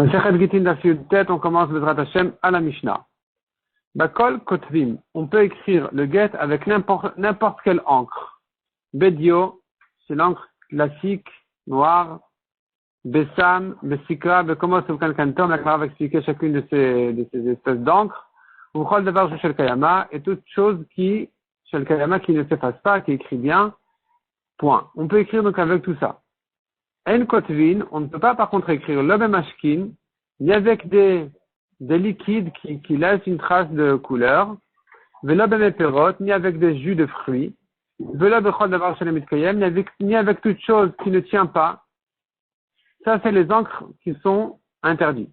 Masechet Gittin Daf Yud Tet, on commence Bezrat Hashem à la Mishnah. Bakol Kotvim, on peut écrire le get avec n'importe quelle encre. Bedio, c'est l'encre classique, noire. Bessam, Bessikra, Bekomos, Kankantom, la Gemara va expliquer chacune de ces espèces d'encre. Uchol Devar Shel Kayama, et toute chose qui, Shel Kayama, qui ne s'efface pas, qui écrit bien. Point. On peut écrire donc avec tout ça. En Kotvin, on ne peut pas par contre écrire l'Obe Mashkin, ni avec des liquides qui laissent une trace de couleur, Velobe Meperot, ni avec des jus de fruits, Velobe Chol Devar Shel Mitkayem, ni avec toute chose qui ne tient pas. Ça, c'est les encres qui sont interdites.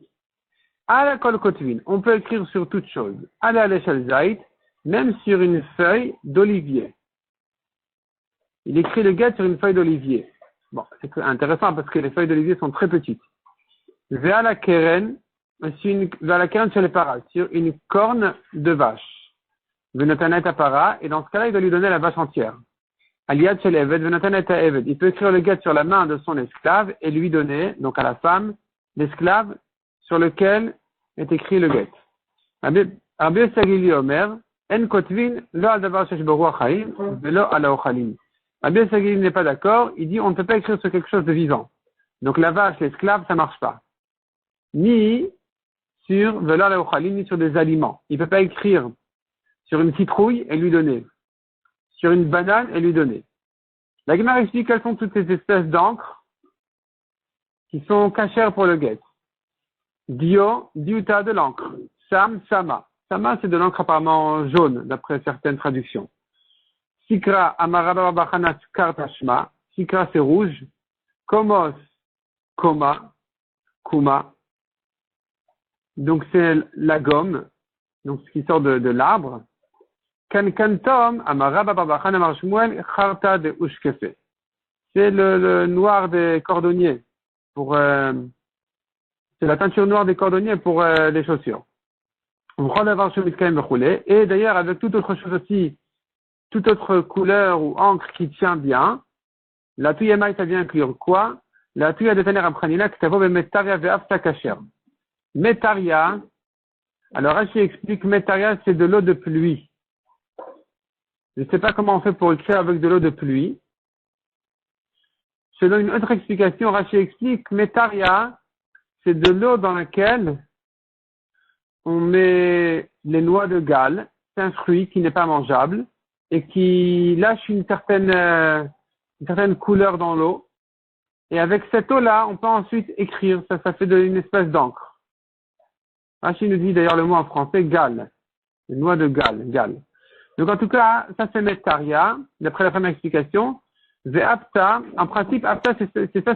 À la Kol Kotvin, on peut écrire sur toute chose. À la l'échelle Zait, même sur une feuille d'olivier. Il écrit le get sur une feuille d'olivier. Bon, c'est intéressant parce que les feuilles d'olivier sont très petites. Vers la keren sur les paras, sur une corne de vache. Venotanet apara, et dans ce cas-là, il doit lui donner la vache entière. Aliad shel Eved, venotanet à Eved. Il peut écrire le get sur la main de son esclave et lui donner, donc à la femme, l'esclave sur lequel est écrit le get. Rabbi Sagili Omer, en kotvin, lo al davar shesh bo ruach haim, velo ala ochalim. Rabbi Sagili n'est pas d'accord, il dit on ne peut pas écrire sur quelque chose de vivant. Donc la vache, l'esclave, ça marche pas. Ni sur velo ala ochalim, ni sur des aliments. Il peut pas écrire sur une citrouille et lui donner. Sur une banane et lui donner. La Gemara explique quelles sont toutes ces espèces d'encre qui sont cachères pour le get. Dio, diuta de l'encre. Sam, sama. Sama, c'est de l'encre apparemment jaune, d'après certaines traductions. Sikra, amaraba bachanat kartashma. Sikra, c'est rouge. Komos, koma, kuma. Donc c'est la gomme, donc ce qui sort de l'arbre. Kankantom, amaraba babachan amar shmuel, charta de ushkefe. C'est le noir des cordonniers pour, c'est la teinture noire des cordonniers pour les chaussures. Et d'ailleurs, avec toute autre chose aussi, toute autre couleur ou encre qui tient bien, la tuyamaï, ça vient inclure quoi? La tuya de taner abchanina, ktavo be metaria ve afta kasher. Metaria, alors Rashi explique, metaria, c'est de l'eau de pluie. Je ne sais pas comment on fait pour écrire avec de l'eau de pluie. Selon une autre explication, Rashi explique, metaria, c'est de l'eau dans laquelle on met les noix de Galles. C'est un fruit qui n'est pas mangeable et qui lâche une certaine couleur dans l'eau. Et avec cette eau-là, on peut ensuite écrire. Ça fait une espèce d'encre. Rashi nous dit d'ailleurs le mot en français, Galles. Les noix de Galles. Donc en tout cas, ça c'est metaria, d'après la première explication. Ve'apta, en principe, apta, c'est ça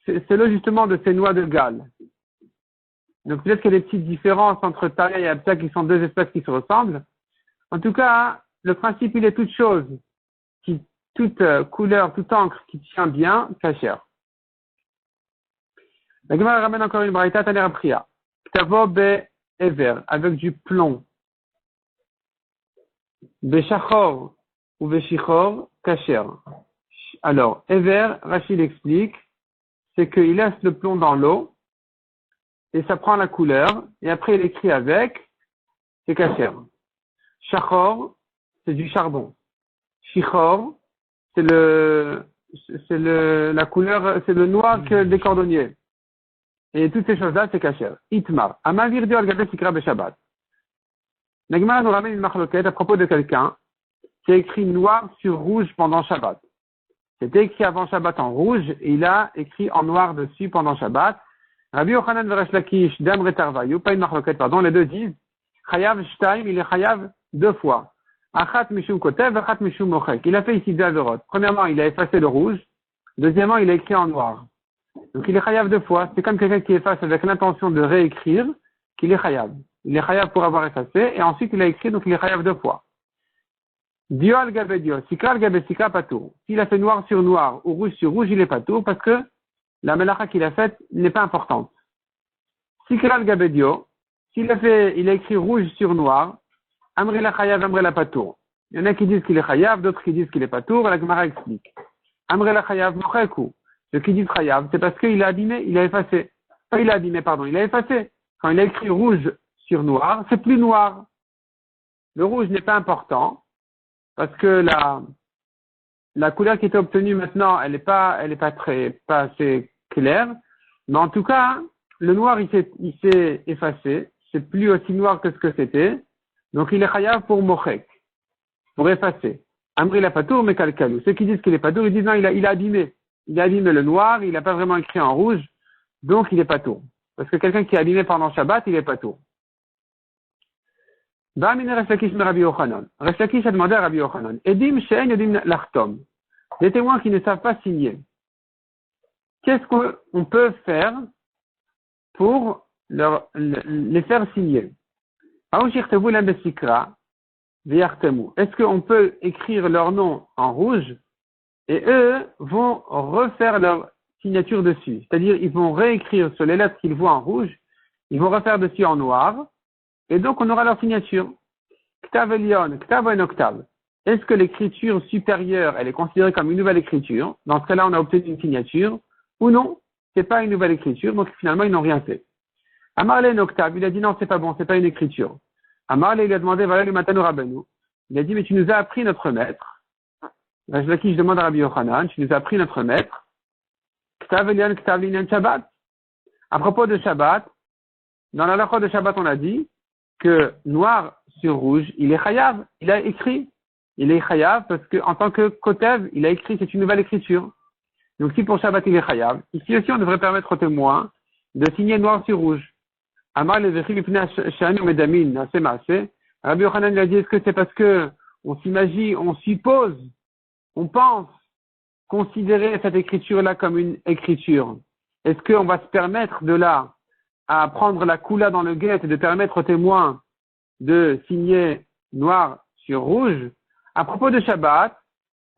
c'est l'eau justement de ces noix de Galles. Donc peut-être qu'il y a des petites différences entre taria et apta qui sont deux espèces qui se ressemblent. En tout cas, le principe il est toute chose, toute couleur, toute encre qui tient bien, cachère. La Gemara ramène encore une braïta taner priya. Ktavo be ever, avec du plomb. Beshachor ou Beshichor, kasher. Alors, Ever, Rachid explique, c'est qu'il laisse le plomb dans l'eau, et ça prend la couleur, et après il écrit avec, c'est kasher. Shachor, c'est du charbon. Shichor, c'est la couleur, c'est le noir des cordonniers. Et toutes ces choses-là, c'est kasher. Itmar. Amavir dio al-gabé sikra beshabbat. La Gemara nous ramène une marloquette à propos de quelqu'un qui a écrit noir sur rouge pendant Shabbat. C'était écrit avant Shabbat en rouge et il a écrit en noir dessus pendant Shabbat. Rabbi Yochanan veresh Lakish dam retarvayu, pas une marloquette, pardon, les deux disent chayav shtaim, il est chayav deux fois. Achat mishum kotev, achat mishum mochek. Il a fait ici deux avérotes. Premièrement, il a effacé le rouge. Deuxièmement, il a écrit en noir. Donc il est chayav deux fois. C'est comme quelqu'un qui efface avec l'intention de réécrire qu'il est chayav. Il est chayav pour avoir effacé, et ensuite il a écrit, donc il est chayav deux fois. Dio al gabe dio, sikra al gabe sikra patour. S'il a fait noir sur noir ou rouge sur rouge, il est patour parce que la melacha qu'il a faite n'est pas importante. Sikra al gabe dio, il a écrit rouge sur noir, amre la chayav, amre la patour. Il y en a qui disent qu'il est chayav, d'autres qui disent qu'il est patour, la Gemara explique. Amre la chayav mocheku. Ceux qui disent chayav, c'est parce qu'il a abîmé, il a effacé. il a abîmé, pardon, il a effacé. Quand il a écrit rouge sur noir, c'est plus noir. Le rouge n'est pas important parce que la couleur qui était obtenue maintenant, elle est pas pas assez claire. Mais en tout cas, le noir, il s'est effacé. C'est plus aussi noir que ce que c'était. Donc, il est chayav pour mochek, pour effacer. Amri la patour, mais kalkalou. Ceux qui disent qu'il est patour, ils disent non, il a abîmé. Il a abîmé le noir, il n'a pas vraiment écrit en rouge, donc il est patour. Parce que quelqu'un qui est abîmé pendant Shabbat, il est patour. Ba'amine Resh Lakish me Rabbi Yochanan. Resh Lakish a demandé à Rabbi Yochanan. Edim she'en edim lachtom. Les témoins qui ne savent pas signer. Qu'est-ce qu'on peut faire pour les faire signer? Est-ce qu'on peut écrire leur nom en rouge et eux vont refaire leur signature dessus? C'est-à-dire, ils vont réécrire sur les lettres qu'ils voient en rouge, ils vont refaire dessus en noir, et donc on aura leur signature. Ktav Elion, Ktav en octave. Est-ce que l'écriture supérieure, elle est considérée comme une nouvelle écriture? Dans ce cas-là, on a obtenu une signature, ou non? C'est pas une nouvelle écriture, donc finalement, ils n'ont rien fait. Amarle en octave, il a dit non, c'est pas bon, c'est pas une écriture. Amarle, il a demandé, voilà le matano Rabbeinu. Il a dit, mais tu nous as appris notre maître. Resh Lakish demande à Rabbi Yochanan, tu nous as appris notre maître. Ktav Elion, Ktav Linyan Shabbat. À propos de Shabbat, dans la lachot de Shabbat, on a dit que noir sur rouge, il est chayav, il a écrit. Il est chayav parce que, en tant que kotev, il a écrit, c'est une nouvelle écriture. Donc, si pour Shabbat, il est chayav, ici aussi, on devrait permettre aux témoins de signer noir sur rouge. Amar le vechil ipna shani medamin, assez massé. Rabbi Yochanan lui a dit, est-ce que c'est parce que on s'imagine, on suppose, on pense considérer cette écriture-là comme une écriture? Est-ce qu'on va se permettre de là à prendre la coula dans le guet et de permettre aux témoins de signer noir sur rouge? À propos de Shabbat,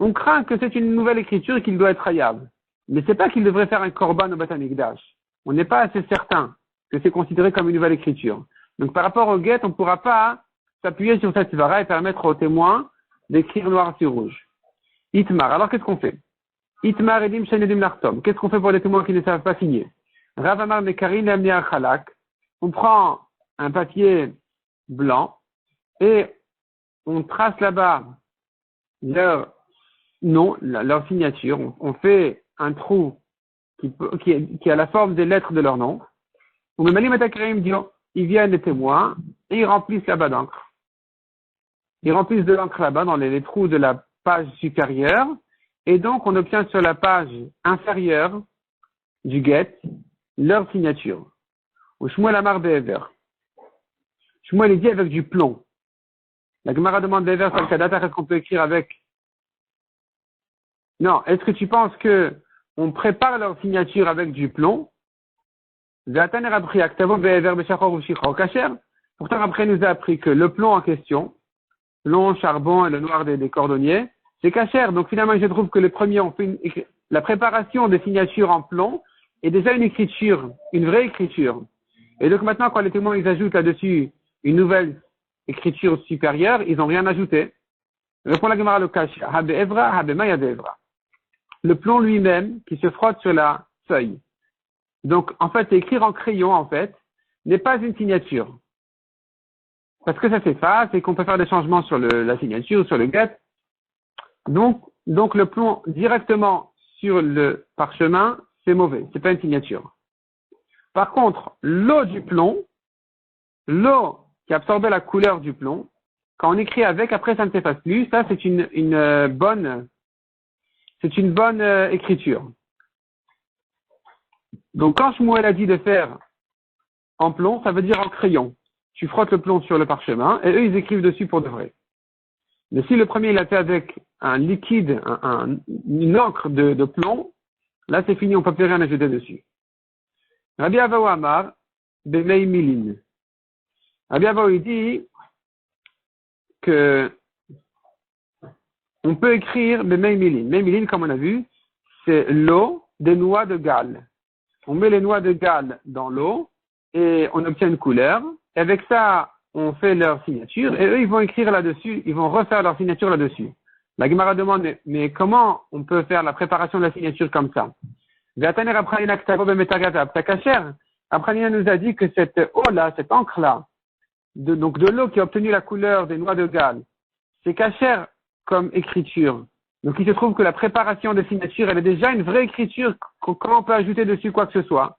on craint que c'est une nouvelle écriture et qu'il doit être hayab. Mais c'est pas qu'il devrait faire un korban au Beth Amikdash. On n'est pas assez certain que c'est considéré comme une nouvelle écriture. Donc par rapport au guet, on ne pourra pas s'appuyer sur cette svara et permettre aux témoins d'écrire noir sur rouge. Itmar, alors qu'est-ce qu'on fait? Itmar edim shenedim nartom. Qu'est-ce qu'on fait pour les témoins qui ne savent pas signer? Rav Amar Mekarin lamni al-Khalak. On prend un papier blanc et on trace là-bas leur nom, leur signature. On fait un trou qui a la forme des lettres de leur nom. Ils viennent les témoins et ils remplissent là-bas d'encre. Ils remplissent de l'encre là-bas dans les trous de la page supérieure et donc on obtient sur la page inférieure du guet leur signature. Ou Shmuel Amar Be'ever. Shmuel est dit avec du plomb. La Gemara demande Be'ever sur le Kadata, est-ce qu'on peut écrire avec? Non, est-ce que tu penses que on prépare leur signature avec du plomb? Pourtant, après, nous a appris que le plomb en question, plomb, charbon et le noir des cordonniers, c'est cachère. Donc finalement, je trouve que les premiers ont fait la préparation des signatures en plomb est déjà une écriture, une vraie écriture. Et donc maintenant, quand les témoins ils ajoutent là-dessus une nouvelle écriture supérieure, ils n'ont rien ajouté. Répond la Gemara le kashia. Le plomb lui-même qui se frotte sur la feuille. Donc, en fait, écrire en crayon, en fait, n'est pas une signature. Parce que ça s'efface et qu'on peut faire des changements sur la signature, sur le guet. Donc, le plomb directement sur le parchemin, c'est mauvais. C'est pas une signature. Par contre, l'eau du plomb, l'eau qui absorbait la couleur du plomb, quand on écrit avec, après ça ne s'efface plus. Ça, c'est une bonne écriture. Donc, quand Shmuel a dit de faire en plomb, ça veut dire en crayon. Tu frottes le plomb sur le parchemin et eux, ils écrivent dessus pour de vrai. Mais si le premier, il a fait avec un liquide, une encre de plomb, là, c'est fini, on ne peut plus rien ajouter dessus. Rabbi Avaou Amar, Bemei Milin. Rabbi Avaou, il dit que on peut écrire Bemei Milin. Mei Milin, comme on a vu, c'est l'eau des noix de Galles. On met les noix de Galles dans l'eau et on obtient une couleur. Et avec ça, on fait leur signature et eux, ils vont écrire là-dessus, ils vont refaire leur signature là-dessus. La Gemara demande, mais comment on peut faire la préparation de la signature comme ça? Après, il nous a dit que cette eau-là, cette encre-là, donc de l'eau qui a obtenu la couleur des noix de Galles, c'est cachère comme écriture. Donc il se trouve que la préparation des signatures, elle est déjà une vraie écriture quand on peut ajouter dessus quoi que ce soit.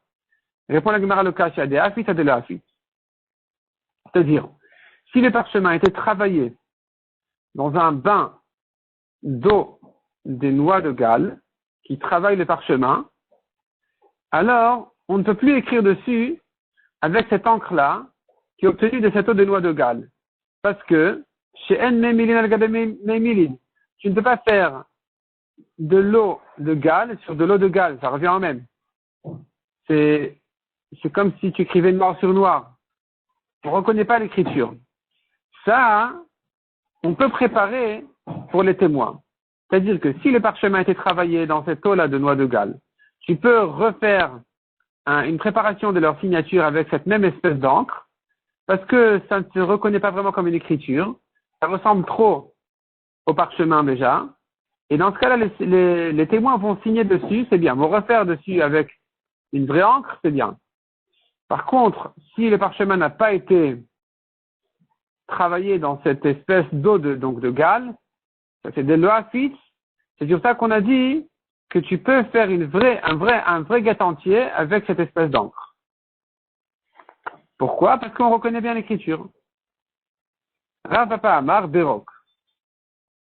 Répond la Gemara le Kasha, des afis à de l'afis. C'est-à-dire, si le parchemin était travaillé dans un bain d'eau des noix de Galles, qui travaille le parchemin, alors on ne peut plus écrire dessus avec cette encre-là qui est obtenue de cette eau de noix de Galles. Parce que, chez N Memilin al-Gabe Memilin, tu ne peux pas faire de l'eau de Galles sur de l'eau de Galles, ça revient en même. C'est comme si tu écrivais noir sur noir. On ne reconnaît pas l'écriture. Ça, on peut préparer pour les témoins. C'est-à-dire que si le parchemin a été travaillé dans cette eau-là de noix de Galles, tu peux refaire une préparation de leur signature avec cette même espèce d'encre, parce que ça ne se reconnaît pas vraiment comme une écriture. Ça ressemble trop au parchemin déjà. Et dans ce cas-là, les témoins vont signer dessus, c'est bien. Vont refaire dessus avec une vraie encre, c'est bien. Par contre, si le parchemin n'a pas été travaillé dans cette espèce d'eau de Galles, ça c'est des loafits, c'est sur ça qu'on a dit que tu peux faire un vrai guet entier avec cette espèce d'encre. Pourquoi? Parce qu'on reconnaît bien l'écriture. Rav Papa Amar Berok.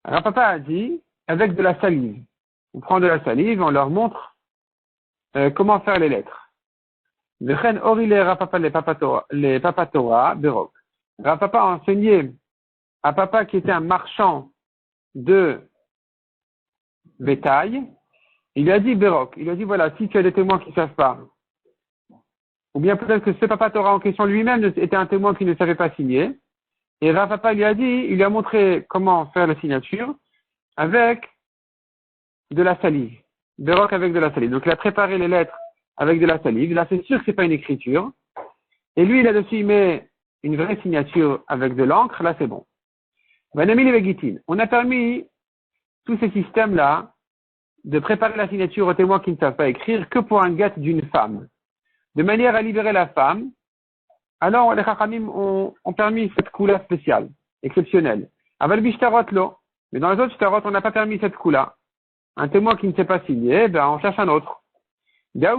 Rav Papa a dit avec de la salive. On prend de la salive, on leur montre comment faire les lettres. Vechen Orile Rav Papa les Papatora Berok. Rav Papa a enseigné à Papa qui était un marchand de bétail. Il lui a dit Berok. Il lui a dit voilà, si tu as des témoins qui ne savent pas, ou bien peut-être que ce Papa Torah en question lui-même était un témoin qui ne savait pas signer. Et Rav Papa lui a dit, il lui a montré comment faire la signature avec de la salive. Berok avec de la salive. Donc il a préparé les lettres avec de la salive. Là c'est sûr que c'est pas une écriture. Et lui il a dessus mis une vraie signature avec de l'encre. Là c'est bon. On a permis tous ces systèmes-là de préparer la signature aux témoins qui ne savent pas écrire que pour un guet d'une femme. De manière à libérer la femme, alors les Chachamim ont permis cette couleur spéciale, exceptionnelle. Aval bishtarot lo. Mais dans les autres shtarot, on n'a pas permis cette couleur. Un témoin qui ne sait pas signer, on cherche un autre. La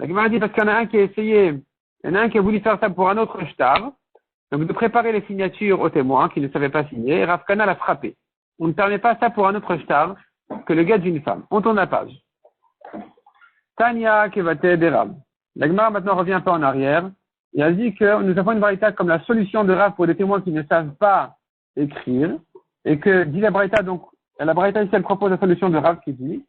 Gemara dit parce qu'il y en a un qui a essayé, il y en a un qui a voulu faire ça pour un autre shtar, donc de préparer les signatures aux témoins qui ne savaient pas signer, et Rav Kana l'a frappé. On ne permet pas ça pour un autre shtar que le guet d'une femme. On tourne la page. Tanya Kevate Derav. La Gemara maintenant revient un peu en arrière. Et elle dit que nous avons une braïta comme la solution de Rav pour des témoins qui ne savent pas écrire. Et que, dit la braïta, donc, la braïta ici, elle propose la solution de Rav qui dit,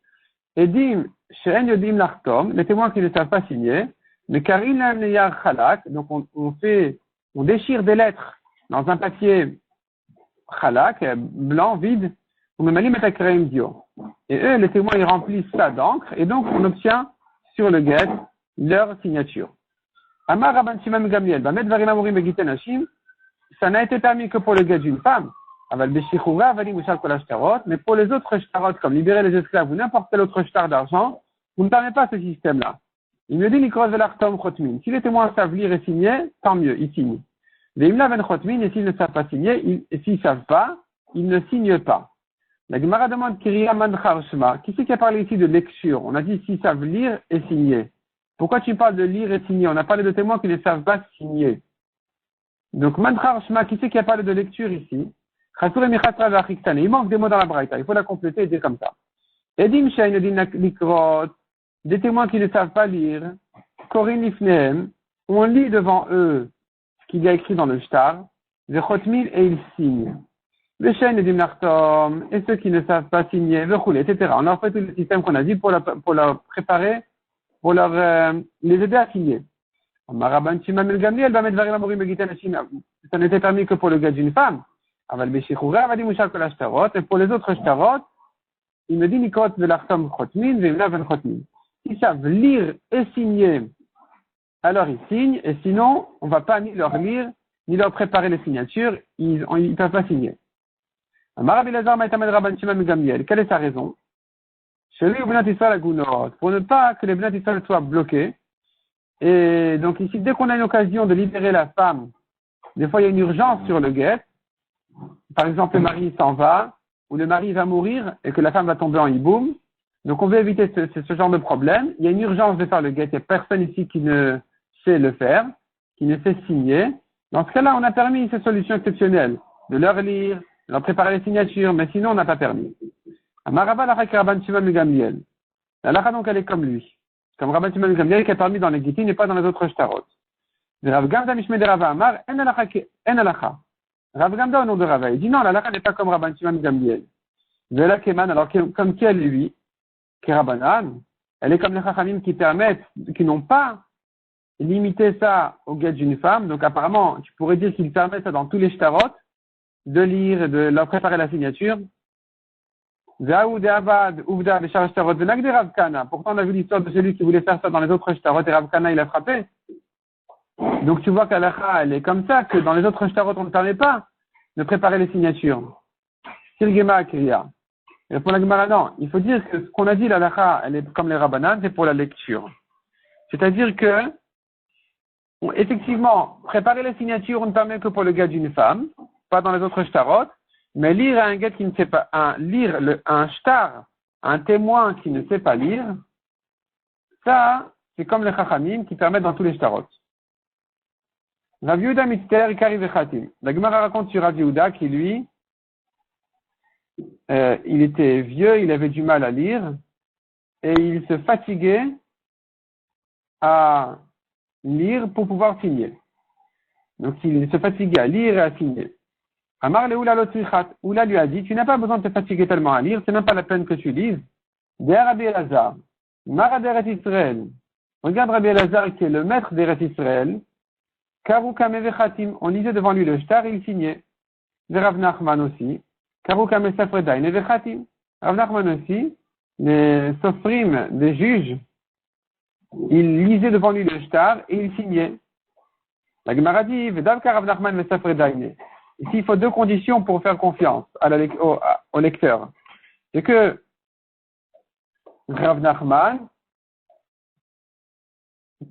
et dit, She'en yodim l'artom, les témoins qui ne savent pas signer, mais karin lam neyar chalak, donc on déchire des lettres dans un papier chalak, blanc, vide, on met malim et akreim dio. Et eux, les témoins, ils remplissent ça d'encre, et donc on obtient sur le guet leur signature. Amar Rabban Shimon Gamliel, Bamed Varim Amorim Begiten Hashim, ça n'a été permis que pour le guet d'une femme, Aval Beshichura, Avalim Ushal Kol Ashtarot, mais pour les autres shtarot, comme libérer les esclaves ou n'importe quel autre shtar d'argent, vous ne permettez pas ce système-là. Il me dit Nikros Velartom Chotmin. Si les témoins savent lire et signer, tant mieux, ils signent. Veimla Ben Chotmin, et s'ils ne savent pas signer, et s'ils ne savent pas, ils ne signent pas. La Gemara demande Kiriya Man Charshma. Qui c'est qui a parlé ici de lecture? On a dit s'ils savent lire et signer. Pourquoi tu parles de lire et signer? On a parlé de témoins qui ne savent pas signer. Donc, Man Charshma, qui c'est qui a parlé de lecture ici? Il manque des mots dans la braïta. Il faut la compléter et dire comme ça. Edim Shein Edin Likrot. Des témoins qui ne savent pas lire. Korin Lifnehem. On lit devant eux ce qu'il y a écrit dans le shtar. Vechotmil et ils signent. Le Shein Edim Nartom. Et ceux qui ne savent pas signer. Vechoulet, etc. On a fait tout le système qu'on a dit pour leur préparer, pour les aider à signer. Ça n'était permis que pour le gars d'une femme. Et pour les autres shtarot, il me dit Nikot de l'Artom Chotmin, Vemla Ben Chotmin. S'ils savent lire et signer, alors ils signent, et sinon, on ne va pas ni leur lire, ni leur préparer les signatures, ils ne peuvent pas signer. Quelle est sa raison? Chez lui, Bnat Israël Agunot, pour ne pas que les Bnat Israël soient bloqués. Et donc ici, dès qu'on a une occasion de libérer la femme, des fois il y a une urgence sur le guet. Par exemple, le mari s'en va, ou le mari va mourir et que la femme va tomber en hiboum. Donc on veut éviter ce genre de problème. Il y a une urgence de faire le guet. Il n'y a personne ici qui ne sait le faire, qui ne sait signer. Dans ce cas-là, on a permis ces solutions exceptionnelles, de leur lire, de leur préparer les signatures, mais sinon on n'a pas permis. Amarava la Rabban Shimon ben Gamliel. La lacha donc elle est comme lui. Comme Rabban Shimon ben Gamliel qui a permis dans les Gittin et pas dans les autres shtarot. Rav Gamda Mishmei de Rava Amar, en alacha. Rav Gamda au nom de Rava, il dit non, la lacha n'est pas comme Rabban Shimon ben Gamliel. Vela Keman, alors comme qui elle lui, qui est Rabbanan, elle est comme les Chachamim qui permettent, qui n'ont pas limité ça au guet d'une femme. Donc apparemment, tu pourrais dire qu'ils permettent ça dans tous les shtarot, de lire et de leur préparer la signature. Pourtant, on a vu l'histoire de celui qui voulait faire ça dans les autres shtarot et Rav Kana, il a frappé. Donc, tu vois qu'Alacha, elle est comme ça, que dans les autres shtarot, on ne permet pas de préparer les signatures. Sirgema Kriya. Et pour la Gemara, non. Il faut dire que ce qu'on a dit, l'Alacha, elle est comme les Rabbanan, c'est pour la lecture. C'est-à-dire que, effectivement, préparer les signatures, on ne permet que pour le gars d'une femme, pas dans les autres shtarot. Mais lire un gars qui ne sait pas, un shtar, un témoin qui ne sait pas lire, ça, c'est comme les chachamim qui permettent dans tous les shtarot. Rav Yehuda Mitzter, Ikari Vechatim. La Gemara raconte sur Rav Yehuda qui, lui, il était vieux, il avait du mal à lire, et il se fatiguait à lire pour pouvoir signer. Donc, il se fatiguait à lire et à signer. Amar le Oula Lotrichat. Oula lui a dit, tu n'as pas besoin de te fatiguer tellement à lire, c'est même pas la peine que tu lises. Der Rabbi Elazar. Mara d'Eretz Israël. Regarde Rabbi Elazar qui est le maître d'Eretz Israël. Karukame Vechatim. On lisait devant lui le shtar et il signait. De Rav Nachman aussi. Karukame Safredain Vechatim. Rav Nachman aussi. Les sofrim des juges. Il lisait devant lui le shtar et il signait. La Gemara dit, Vedavka Rav Nachman Safredain. Ici, il faut deux conditions pour faire confiance au lecteur. C'est que Rav Nachman,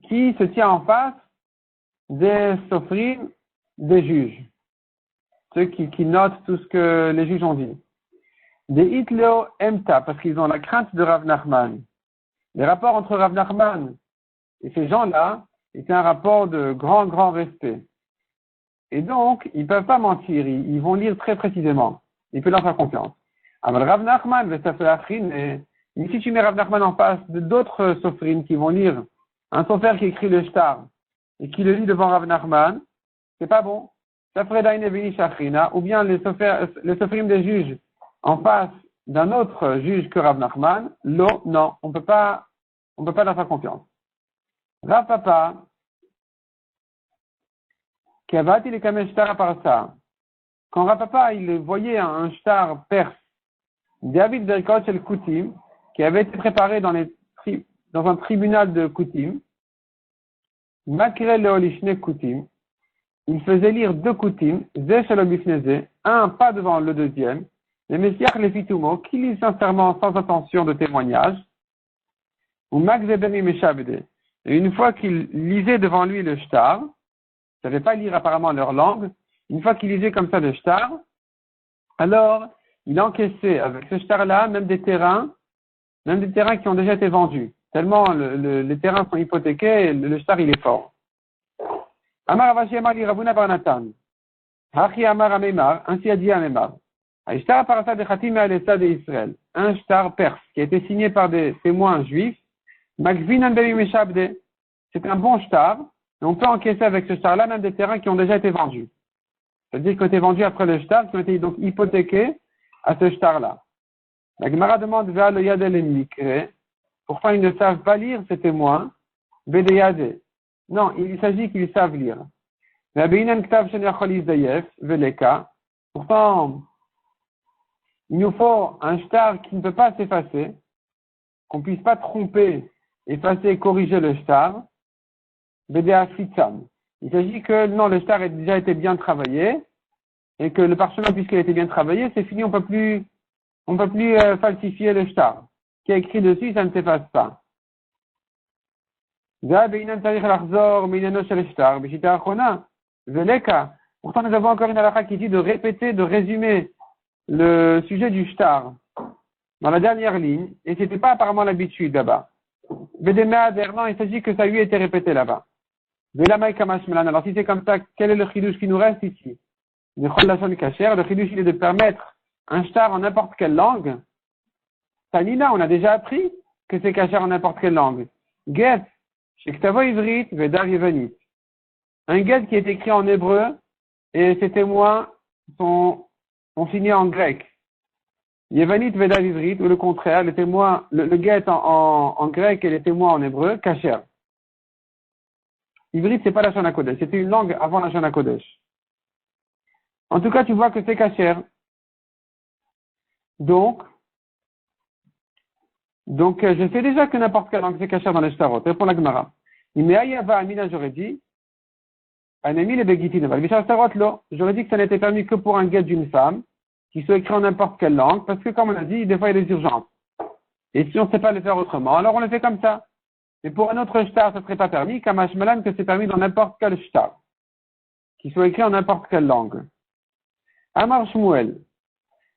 qui se tient en face des sofrim, des juges, ceux qui notent tout ce que les juges ont dit. Des Hitleo Emta, parce qu'ils ont la crainte de Rav Nachman. Les rapports entre Rav Nachman et ces gens-là, c'est un rapport de grand respect. Et donc, ils ne peuvent pas mentir, ils vont lire très précisément. Ils peuvent leur faire confiance. Alors, Rav Nachman, mais si tu mets Rav Nachman en face d'autres sofrim qui vont lire, un sofer qui écrit le shtar et qui le lit devant Rav Nachman, c'est pas bon. Ou bien les sofrim des juges en face d'un autre juge que Rav Nachman, non, on peut pas leur faire confiance. Rav Papa, quand Rav Papa, il voyait un shtar perse, David Berkot el Koutim, qui avait été préparé dans un tribunal de Koutim, Makre Leolishne Koutim, il faisait lire deux Koutim, Ze Shalom Bifneze, un pas devant le deuxième, les Messiach les Fitumo, qui lisent sincèrement sans attention de témoignage, ou Mak Zebemi Meshabede. Et une fois qu'il lisait devant lui le shtar, il ne savait pas lire apparemment leur langue, une fois qu'il lisait comme ça le shtar, alors il encaissait avec ce shtar-là même des terrains qui ont déjà été vendus. Tellement les terrains sont hypothéqués et le shtar il est fort. Amar Avashi Amar li Ravuna bar Natan. Hachi Amar Amemar, ainsi a dit Amemar. Aishtar parasa de Khatim Alessa de Israël. Un shtar perse qui a été signé par des témoins juifs. Magvinan Bemi Meshabde. C'est un bon shtar. Et on peut encaisser avec ce shtar-là même des terrains qui ont déjà été vendus. C'est-à-dire qui ont été vendus après le shtar, qui ont été donc hypothéqués à ce shtar-là. La Gemara demande vers le Yad el Mikre. Pourquoi ils ne savent pas lire ces témoins? Vedeyade. Non, il s'agit qu'ils savent lire. Pourtant, il nous faut un shtar qui ne peut pas s'effacer, qu'on ne puisse pas tromper, effacer et corriger le shtar. Il s'agit que non, le shtar a déjà été bien travaillé et que le parchemin, puisqu'il a été bien travaillé, c'est fini, on peut plus falsifier le shtar. qui est écrit dessus, ça ne s'efface pas. Pourtant, nous avons encore une halakha qui dit de répéter, de résumer le sujet du shtar dans la dernière ligne, et c'était pas apparemment l'habitude là-bas. Non, il s'agit que ça lui ait été répété là-bas. Alors si c'est comme ça, quel est le chidouche qui nous reste ici? Le chidouche, il est de permettre un shtar en n'importe quelle langue. Tanina, on a déjà appris que c'est kasher en n'importe quelle langue. Get, chez Ktavo Ivrit, Vedar Yevanit. Un get qui est écrit en hébreu et ses témoins sont signés en grec. Yevanit Vedar Ivrit, ou le contraire, les témoins, le get en grec et les témoins en hébreu, kasher. Ivrit, c'est pas la Shana Kodesh, c'était une langue avant la Shana Kodesh. En tout cas, tu vois que c'est kasher. Donc, je sais déjà que n'importe quelle langue c'est kasher dans les shtarot. Répond la Gemara. J'aurais dit, j'aurais dit que ça n'était permis que pour un get d'une femme, qui soit écrit en n'importe quelle langue, parce que comme on a dit, des fois il y a des urgences. Et si on ne sait pas le faire autrement, alors on le fait comme ça. Mais pour un autre shtar, ça ne serait pas permis, Kamash Malan, que c'est permis dans n'importe quel shtar, qui soit écrit en n'importe quelle langue. Amar Shmuel.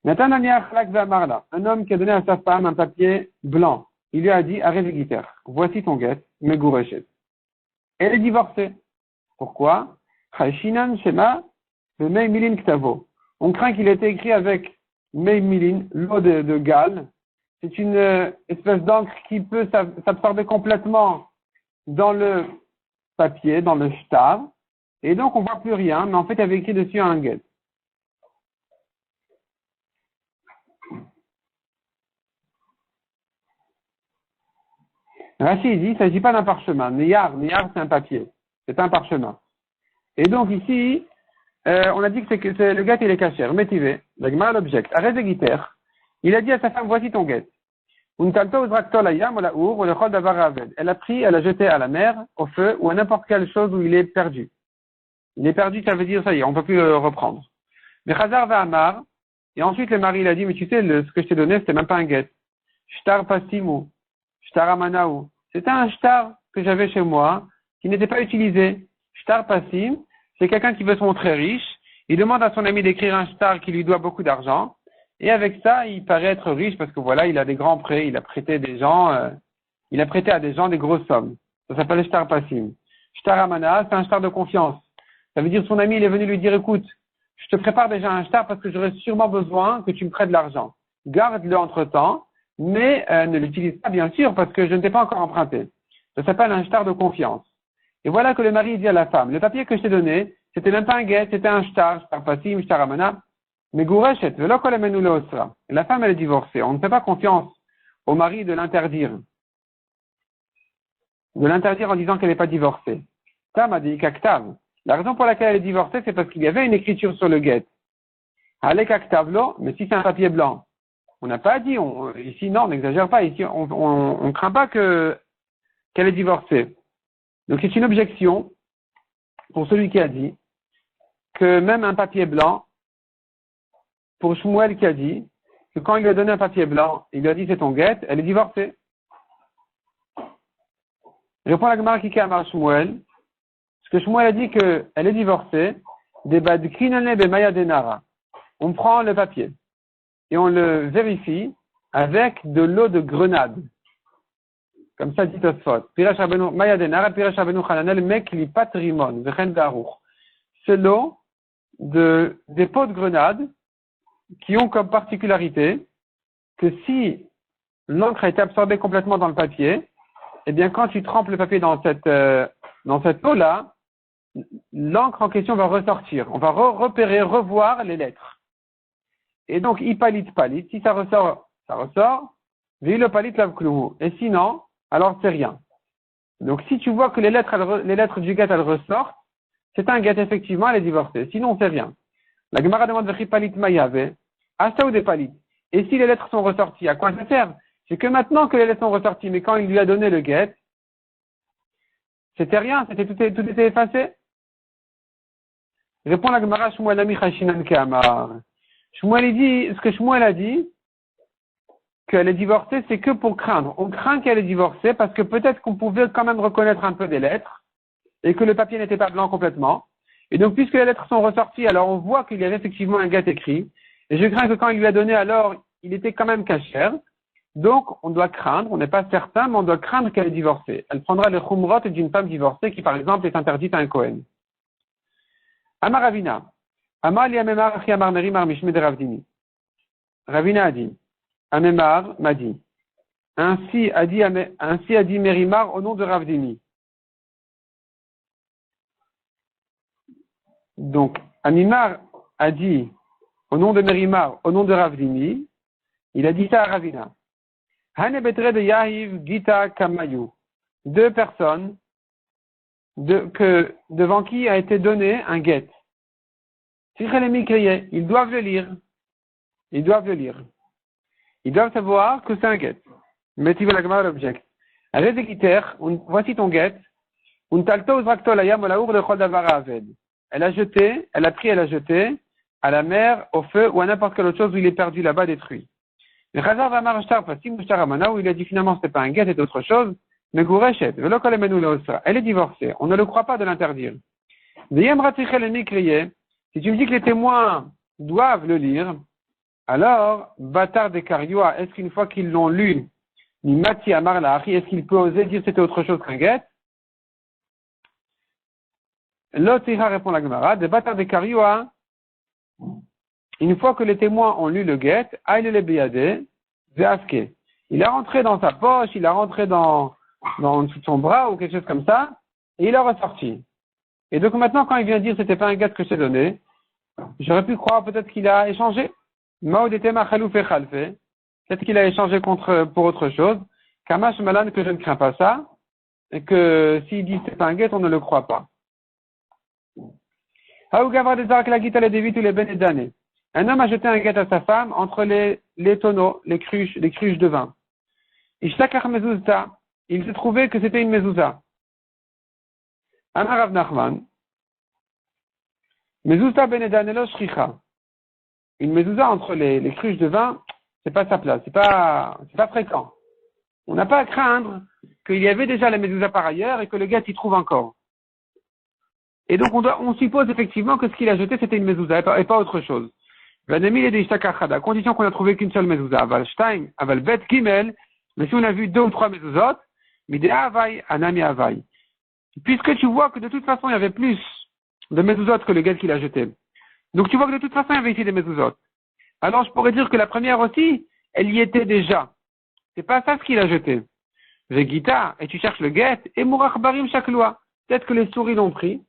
Un homme qui a donné à sa femme un papier blanc. Il lui a dit, Arevigiter, voici ton get, Megourechet. Elle est divorcée. Pourquoi? Chayshinan Shema, le Mei Milin Ktavo. On craint qu'il ait été écrit avec Mei Milin, l'eau de Galles. C'est une espèce d'encre qui peut s'absorber complètement dans le papier, dans le shtar. Et donc on voit plus rien, mais en fait il y avait écrit dessus un get. Rachid dit, il ne s'agit pas d'un parchemin. Niyar, c'est un papier. C'est un parchemin. Et donc ici, on a dit que c'est le get, il est kasher. Métivé. L'agma l'object. Arrête guiter. Il a dit à sa femme, voici ton get. Elle a pris, elle a jeté à la mer, au feu, ou à n'importe quelle chose où il est perdu. Il est perdu, ça veut dire, ça y est, on ne peut plus le reprendre. Mais Chazar va amar, et ensuite le mari, il a dit, mais tu sais, ce que je t'ai donné, c'était même pas un get. Shtar pasimu. Shtar amanaou. C'était un shtar que j'avais chez moi, qui n'était pas utilisé. Shtar pasim, c'est quelqu'un qui veut se montrer riche. Il demande à son ami d'écrire un shtar qui lui doit beaucoup d'argent. Et avec ça, il paraît être riche parce que voilà, il a des grands prêts, il a prêté à des gens des grosses sommes. Ça s'appelle shtar pasim. Shtar amana, c'est un shtar de confiance. Ça veut dire son ami, il est venu lui dire, écoute, je te prépare déjà un shtar parce que j'aurai sûrement besoin que tu me prêtes de l'argent. Garde-le entre-temps. Mais ne l'utilise pas bien sûr parce que je ne t'ai pas encore emprunté. Ça s'appelle un shtar de confiance. Et voilà que le mari dit à la femme, le papier que je t'ai donné, c'était même pas un get, c'était un shtar pasim, shtar amana, mais gourechet, velo kolemenu le osra. Et la femme elle est divorcée. On ne fait pas confiance au mari de l'interdire en disant qu'elle n'est pas divorcée. Tam a dit kaktav. La raison pour laquelle elle est divorcée, c'est parce qu'il y avait une écriture sur le get. Allez kaktavlo, mais si c'est un papier blanc. On n'a pas dit, ici non, on n'exagère pas, ici on craint pas qu'elle est divorcée. Donc c'est une objection pour celui qui a dit que même un papier blanc, pour Shmuel qui a dit que quand il lui a donné un papier blanc, il lui a dit c'est ton get, elle est divorcée. Répond la Gemara qui amar Shmuel, parce que Shmuel a dit qu'elle est divorcée, on prend le papier. Et on le vérifie avec de l'eau de grenade. Comme ça dit Tosfot. C'est l'eau des pots de grenade qui ont comme particularité que si l'encre a été absorbée complètement dans le papier, eh bien quand tu trempes le papier dans cette eau-là, l'encre en question va ressortir. On va repérer, revoir les lettres. Et donc, palit, si ça ressort, ça ressort. Vilo palit lavkluhu. Et sinon, alors c'est rien. Donc, si tu vois que les lettres du get, elles ressortent, c'est un get, effectivement, elle est divorcée. Sinon, c'est rien. La Gemara demande Vechi palit mayave. Asta ou des palit. Et si les lettres sont ressorties, à quoi ça sert? C'est que maintenant que les lettres sont ressorties, mais quand il lui a donné le get, c'était rien, tout était effacé. Répond la Gemara Shmuel ami chashinan ke'amar. Shmuel dit, ce que Shmuel a dit, qu'elle est divorcée, c'est que pour craindre. On craint qu'elle est divorcée parce que peut-être qu'on pouvait quand même reconnaître un peu des lettres et que le papier n'était pas blanc complètement. Et donc, puisque les lettres sont ressorties, alors on voit qu'il y avait effectivement un get écrit. Et je crains que quand il lui a donné, alors, il était quand même cachère. Donc, on doit craindre, on n'est pas certain, mais on doit craindre qu'elle est divorcée. Elle prendra le chumrot d'une femme divorcée qui, par exemple, est interdite à un Kohen. Amar Ravina. Amar li amemar achi amar merimar mishme de Ravdini. Ravina a dit. Amemar m'a dit. Ainsi a dit Merimar au nom de Ravdini. Donc, Amimar a dit au nom de Merimar, au nom de Ravdini, il a dit ça à Ravina. Hane betre de Yahiv Gita Kamayu. Deux personnes devant qui a été donné un get. Ils doivent le lire. Ils doivent le lire. Ils doivent savoir que c'est un get. Mais tu veux la gamma l'objet. Voici ton get. Elle a jeté, elle a pris, elle a jeté à la mer, au feu ou à n'importe quelle autre chose où il est perdu là-bas, détruit. Mais Chazar va marchar, où il a dit finalement c'était pas un get, c'est autre chose. Mais Gourechet, elle est divorcée. On ne le croit pas de l'interdire. Si tu me dis que les témoins doivent le lire, alors, Batar de Karioua, est-ce qu'une fois qu'ils l'ont lu, ni Mati Amar Lahi, est-ce qu'il peut oser dire que c'était autre chose qu'un get? L'Otira répond la Gemara, de Batar de Karioua, une fois que les témoins ont lu le get, Aïle le Beyade, Veaske. Il est rentré dans sa poche, il est rentré dans son bras ou quelque chose comme ça, et il est ressorti. Et donc maintenant, quand il vient dire c'était pas un get que je t'ai donné, j'aurais pu croire peut-être qu'il a échangé. Peut-être qu'il a échangé pour autre chose. Kamash Malan, que je ne crains pas ça, et que s'il dit c'est pas un get, on ne le croit pas. Un homme a jeté un get à sa femme entre les tonneaux, les cruches de vin. Il se trouvait que c'était une mezouza. Amar Rav Nachman. Mezouza benedan elo shricha. Une mezouza entre les cruches de vin, c'est pas sa place, c'est pas fréquent. On n'a pas à craindre qu'il y avait déjà la mezouza par ailleurs et que le gars s'y trouve encore. Et donc on suppose effectivement que ce qu'il a jeté c'était une mezouza et pas autre chose. À condition qu'on a trouvé qu'une seule mezouza. Aval Stein, Aval Bet Gimel, mais si on a vu deux ou trois mezuzot, Midé Havai, Anami Havai. Puisque tu vois que de toute façon il y avait plus de mezuzot que le gars qu'il a jeté. Donc tu vois que de toute façon il y avait ici des mezuzot. Alors je pourrais dire que la première aussi, elle y était déjà. C'est pas ça ce qu'il a jeté. Vegita, et tu cherches le guet, et Mourach Barim Shakloa. Peut-être que les souris l'ont pris.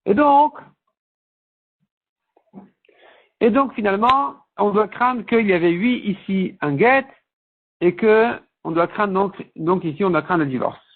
Et donc finalement, on doit craindre qu'il y avait ici un guet, et que on doit craindre donc ici on doit craindre le divorce.